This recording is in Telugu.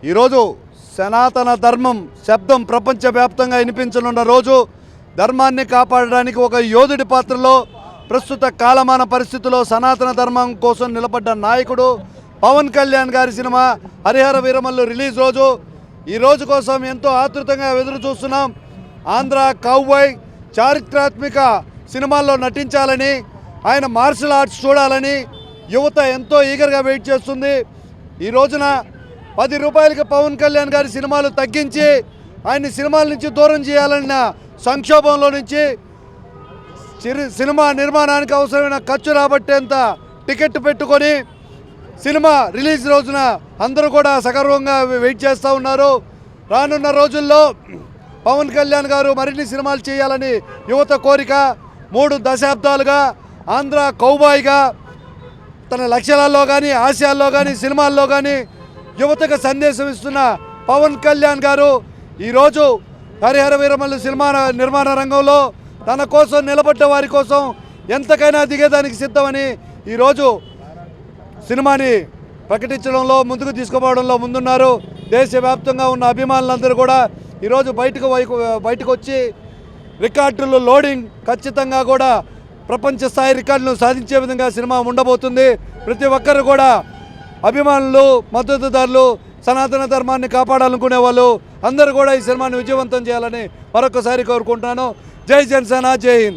ఈరోజు సనాతన ధర్మం శబ్దం ప్రపంచవ్యాప్తంగా వినిపించనున్న రోజు. ధర్మాన్ని కాపాడడానికి ఒక యోధుడి పాత్రలో ప్రస్తుత కాలమాన పరిస్థితుల్లో సనాతన ధర్మం కోసం నిలబడ్డ నాయకుడు పవన్ కళ్యాణ్ గారి సినిమా హరిహర వీరమల్లు రిలీజ్ రోజు. ఈ రోజు కోసం ఎంతో ఆతృతంగా ఎదురు చూస్తున్నాం. ఆంధ్ర కౌబాయ్ చారిత్రాత్మక సినిమాల్లో నటించాలని, ఆయన మార్షల్ ఆర్ట్స్ చూడాలని యువత ఎంతో ఈగర్గా వెయిట్ చేస్తుంది. ఈ రోజున 10 రూపాయలకి పవన్ కళ్యాణ్ గారి సినిమాలు తగ్గించి ఆయన్ని సినిమాల నుంచి దూరం చేయాలన్న సంక్షోభంలో నుంచి సినిమా నిర్మాణానికి అవసరమైన ఖర్చు రాబట్టేంత టికెట్ పెట్టుకొని సినిమా రిలీజ్ రోజున అందరూ కూడా సగర్వంగా వెయిట్ చేస్తూ ఉన్నారు. రానున్న రోజుల్లో పవన్ కళ్యాణ్ గారు మరిన్ని సినిమాలు చేయాలని యువత కోరిక. 3 దశాబ్దాలుగా ఆంధ్ర కౌబాయ్గా తన లక్ష్యాలలో కానీ ఆశయాల్లో కానీ సినిమాల్లో కానీ యువతకు సందేశం ఇస్తున్న పవన్ కళ్యాణ్ గారు ఈరోజు హరిహర వీరమల్లు సినిమా నిర్మాణ రంగంలో తన కోసం నిలబడ్డ వారి కోసం ఎంతకైనా దిగేదానికి సిద్ధమని ఈరోజు సినిమాని ప్రకటించడంలో ముందుకు తీసుకుపోవడంలో ముందున్నారు. దేశవ్యాప్తంగా ఉన్న అభిమానులందరూ కూడా ఈరోజు బయటకు వచ్చి రికార్డులు లోడింగ్ ఖచ్చితంగా కూడా ప్రపంచ స్థాయి రికార్డులను సాధించే విధంగా సినిమా ఉండబోతుంది. ప్రతి ఒక్కరు కూడా అభిమానులు, మద్దతుదారులు, సనాతన ధర్మాన్ని కాపాడాలనుకునే వాళ్ళు అందరూ కూడా ఈ సినిమాని విజయవంతం చేయాలని మరొకసారి కోరుకుంటున్నాను. జై జనసేన, జై హింద్.